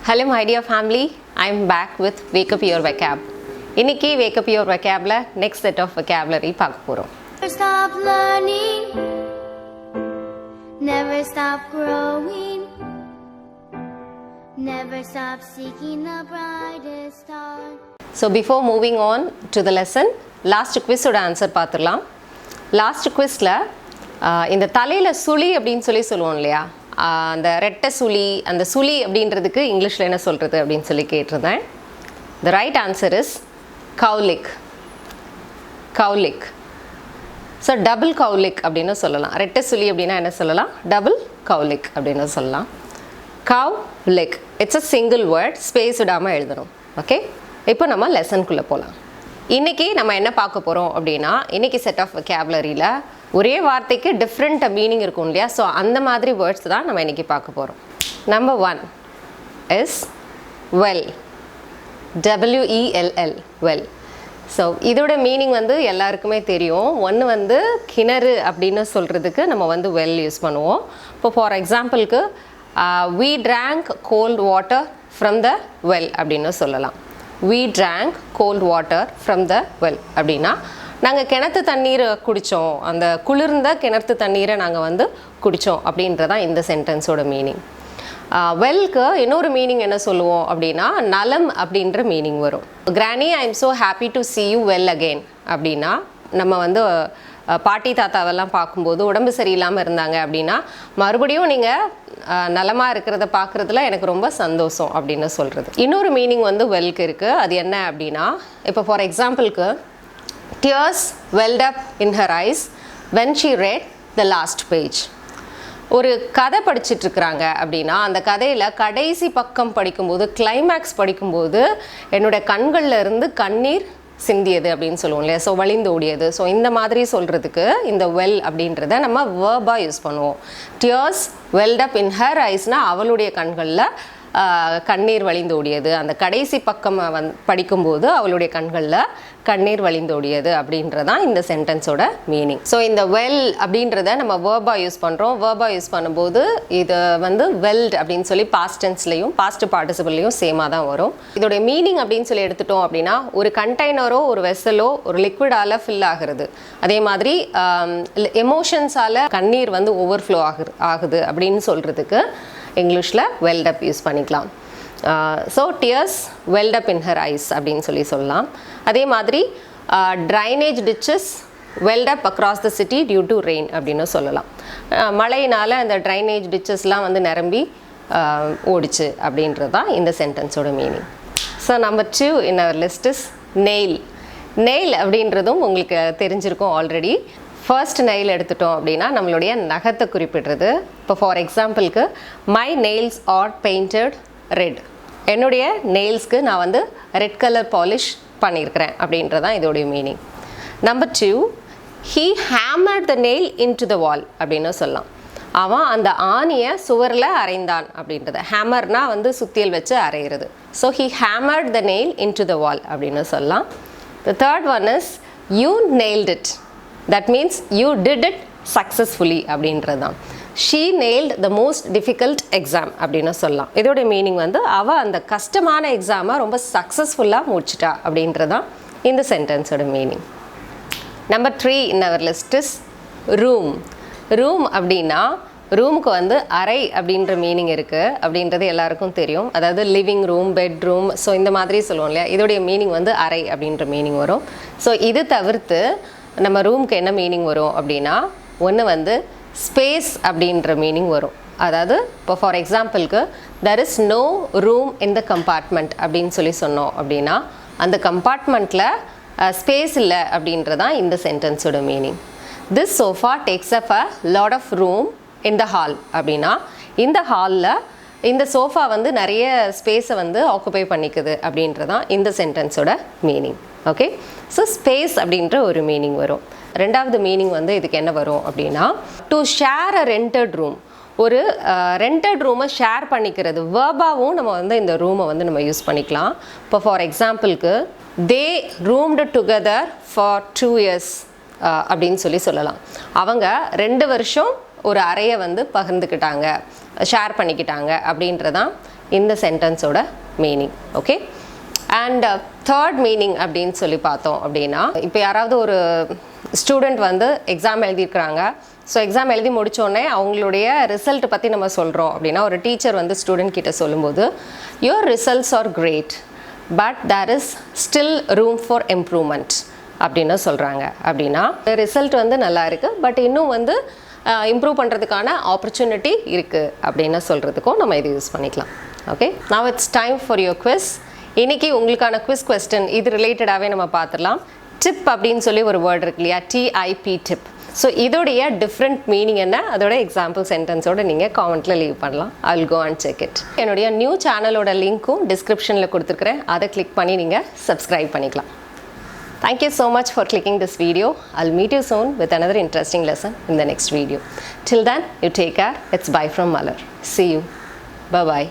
Hello my dear family, I am back with Wake Up Your Vocab. இன்னைக்கு Wake Up Your Vocabல next set of vocabulary பார்க்க போறோம். Never stop learning, never stop growing, never stop seeking the brightest star. So before moving on to the lesson, last quiz ஓட answer பார்த்துடலாம். Last குவிஸ்ல இந்த தலையில சுழி அப்படின்னு சொல்லுவோம் இல்லையா, அந்த ரெட்டை சுழி, அந்த சுழி அப்படின்றதுக்கு இங்கிலீஷில் என்ன சொல்கிறது அப்படின்னு சொல்லி கேட்டிருந்தேன். The right answer is cowlick. Cowlick. So double cowlick அப்படின்னு சொல்லலாம். ரெட்டை சுழி அப்படின்னா என்ன சொல்லலாம்? டபுள் கவுலிக் அப்படின்னு சொல்லலாம். Cowlick it's a single word, space விடாமல் எழுதணும். ஓகே, இப்போ நம்ம லெசனுக்குள்ளே போகலாம். இன்றைக்கி நம்ம என்ன பார்க்க போகிறோம் அப்படின்னா, இன்றைக்கி செட் ஆஃப் vocabularyல ஒரே வார்த்தைக்கு டிஃப்ரெண்ட் மீனிங் இருக்கும் இல்லையா, ஸோ அந்த மாதிரி வேர்ட்ஸ் தான் நம்ம இன்றைக்கி பார்க்க போகிறோம். Number 1 is well. WELL, well. So இதோட மீனிங் எல்லாருக்குமே தெரியும். ஒன்று கிணறு அப்படின்னு சொல்கிறதுக்கு நம்ம வெல் யூஸ் பண்ணுவோம். இப்போ ஃபார் எக்ஸாம்பிளுக்கு we drank cold water from the well அப்படின்னு சொல்லலாம். we drank cold water from the well அப்படின்னா நாங்கள் கிணத்து தண்ணீரை குடித்தோம், அந்த குளிர்ந்த கிணத்து தண்ணீரை நாங்கள் குடித்தோம் அப்படின்றதான் இந்த சென்டென்ஸோட மீனிங். வெல்க்கு இன்னொரு மீனிங் என்ன சொல்லுவோம் அப்படின்னா, நலம் அப்படின்ற மீனிங் வரும். Granny I am so happy to see you well again அப்படின்னா, நம்ம பாட்டி தாத்தாவெல்லாம் பார்க்கும்போது உடம்பு சரியில்லாமல் இருந்தாங்க அப்படின்னா, மறுபடியும் நீங்கள் நலமாக இருக்கிறத பார்க்குறதுல எனக்கு ரொம்ப சந்தோஷம் அப்படின்னு சொல்கிறது. இன்னொரு மீனிங் வெல்க்கு இருக்குது. அது என்ன அப்படின்னா, இப்போ ஃபார் எக்ஸாம்பிளுக்கு tears welled up in her eyes when she read the last page. ஒரு கதை படிச்சிட்ருக்குறாங்க அப்படின்னா, அந்த கதையில் கடைசி பக்கம் படிக்கும்போது, கிளைமேக்ஸ் படிக்கும்போது என்னோடய கண்களில் இருந்து கண்ணீர் சிந்தியது அப்படின்னு சொல்லுவோம் இல்லையா, ஸோ வழிந்து ஓடியது. ஸோ இந்த மாதிரி சொல்கிறதுக்கு இந்த வெல் அப்படின்றத நம்ம வேர்பாக யூஸ் பண்ணுவோம். Tears welled up in her ஐஸ்னால் அவளுடைய கண்களில் கண்ணீர் வழிந்து ஓடியது. அந்த கடைசி பக்கம் படிக்கும்போது அவளுடைய கண்களில் கண்ணீர் வழிந்து ஓடியது அப்படின்றதான் இந்த சென்டென்ஸோட மீனிங். ஸோ இந்த வெல் அப்படின்றத நம்ம வேர்பாக யூஸ் பண்ணுறோம். வேர்பாக யூஸ் பண்ணும்போது இது வெல்ட் அப்படின்னு சொல்லி பாஸ்ட் டென்ஸ்லையும் பாஸ்ட் பார்ட்டிசிபிள்லையும் சேமாக தான் வரும். இதோடைய மீனிங் அப்படின்னு சொல்லி எடுத்துட்டோம் அப்படின்னா, ஒரு கண்டெய்னரோ ஒரு வெசலோ ஒரு லிக்விடால் ஃபில் ஆகிறது, அதே மாதிரி எமோஷன்ஸால் கண்ணீர் ஓவர்ஃப்ளோ ஆகுது அப்படின்னு சொல்கிறதுக்கு இங்கிலீஷில் வெல்ட் அப் யூஸ் பண்ணிக்கலாம். So tears welled up in her eyes அப்படின்னு சொல்லலாம். அதே மாதிரி drainage ditches welled up across the city due to rain அப்படின்னு சொல்லலாம். மழையினால் அந்த ட்ரைனேஜ் டிச்சஸ்லாம் நிரம்பி ஓடிச்சு அப்படின்றது தான் இந்த சென்டென்ஸோட meaning. So number 2 in our list is nail. Nail அப்படின்றதும் உங்களுக்கு தெரிஞ்சிருக்கும் ஆல்ரெடி. ஃபர்ஸ்ட் நெயில் எடுத்துட்டோம் அப்படின்னா நம்மளுடைய நகத்தை குறிப்பிடுறது. இப்போ ஃபார் எக்ஸாம்பிளுக்கு my nails are painted red. என்னுடைய நெயில்ஸ்க்கு நான் ரெட் கலர் பாலிஷ் பண்ணியிருக்கிறேன் அப்படின்றதான் இதோடைய meaning. Number 2, he hammered the nail into the wall அப்படின்னு சொல்லலாம். அவன் அந்த ஆணியை சுவரில் அரைந்தான் அப்படின்றத. ஹேமர்னா சுத்தியல் வச்சு அரைகிறது. So he hammered the nail into the wall அப்படின்னு சொல்லலாம். The third one is you nailed it. That means you did it successfully அப்படின்றது தான். She nailed the most difficult exam அப்படின்னு சொல்லலாம். இதோடைய மீனிங் அவள் அந்த கஷ்டமான எக்ஸாமை ரொம்ப சக்ஸஸ்ஃபுல்லாக முடிச்சிட்டா அப்படின்றதான் இந்த சென்டென்ஸோட meaning. Number 3 in our list is room. Room அப்படின்னா ரூமுக்கு அறை அப்படின்ற மீனிங் இருக்குது அப்படின்றது எல்லாருக்கும் தெரியும். அதாவது லிவிங் ரூம், பெட்ரூம், ஸோ இந்த மாதிரி சொல்லுவோம் இல்லையா, இதோடைய மீனிங் அறை அப்படின்ற மீனிங் வரும். ஸோ இது தவிர்த்து நம்ம ரூமுக்கு என்ன மீனிங் வரும் அப்படின்னா, ஒன்று ஸ்பேஸ் அப்படின்ற மீனிங் வரும். அதாவது இப்போ ஃபார் எக்ஸாம்பிளுக்கு there is no room in the compartment அப்படின்னு சொன்னோம் அப்படின்னா, அந்த கம்பார்ட்மெண்ட்டில் ஸ்பேஸ் இல்லை அப்படின்றதான் இந்த சென்டென்ஸோட meaning. this sofa takes up a lot of room in the hall அப்படின்னா, இந்த ஹாலில் இந்த சோஃபா நிறைய ஸ்பேஸை ஆக்குபை பண்ணிக்குது அப்படின்றதான் இந்த சென்டென்ஸோட மீனிங். ஓகே, ஸோ ஸ்பேஸ் அப்படின்ற ஒரு மீனிங் வரும். ரெண்டாவது மீனிங் இதுக்கு என்ன வரும் அப்படின்னா, to share a rented room. ஒரு ரெண்டட் ரூமை ஷேர் பண்ணிக்கிறது. வேர்பாவும் நம்ம இந்த ரூமை நம்ம யூஸ் பண்ணிக்கலாம். இப்போ ஃபார் எக்ஸாம்பிளுக்கு தே ரூம்டு டுகெதர் ஃபார் 2 years அப்படின்னு சொல்லலாம். அவங்க 2 வருஷம் ஒரு அறையை பகிர்ந்துக்கிட்டாங்க, ஷேர் பண்ணிக்கிட்டாங்க அப்படின்றதான் இந்த சென்டென்ஸோட meaning. Okay, and third meaning அப்படின்னு சொல்லி பார்த்தோம் அப்படின்னா, இப்போ யாராவது ஒரு ஸ்டூடெண்ட் வந்து எக்ஸாம் எழுதியிருக்கிறாங்க. ஸோ எக்ஸாம் எழுதி முடித்தோடனே அவங்களுடைய ரிசல்ட் பற்றி நம்ம சொல்கிறோம் அப்படின்னா, ஒரு டீச்சர் வந்து ஸ்டூடெண்ட் கிட்ட சொல்லும்போது, your results are great but there is still room for improvement அப்படின்னு சொல்கிறாங்க. அப்படின்னா ரிசல்ட் வந்து நல்லா இருக்குது, பட் இன்னும் வந்து இம்ப்ரூவ் பண்ணுறதுக்கான ஆப்பர்ச்சுனிட்டி இருக்குது அப்படின்னு சொல்கிறதுக்கும் நம்ம இது யூஸ் பண்ணிக்கலாம். Okay, now it's time for your quiz. இன்றைக்கி உங்களுக்கான குவிஸ் கொஸ்டின் இது ரிலேட்டடாகவே நம்ம பார்த்துடலாம். டிப் அப்படின்னு சொல்லி ஒரு வேர்ட் இருக்கு இல்லையா, டிஐபி டிப். ஸோ இதோடைய டிஃப்ரெண்ட் மீனிங் என்ன, அதோட எக்ஸாம்பிள் சென்டென்ஸோட நீங்கள் காமெண்ட்டில் லீவ் பண்ணலாம். I will go and check it. என்னுடைய நியூ சேனலோட லிங்க்கும் டிஸ்கிரிப்ஷனில் கொடுத்துருக்குறேன், அதை கிளிக் பண்ணி நீங்கள் சப்ஸ்கிரைப் பண்ணிக்கலாம். Thank you so much for clicking this video. I'll meet you soon with another interesting lesson in the next video. Till then, you take care. It's bye from Malar. See you. Bye-bye.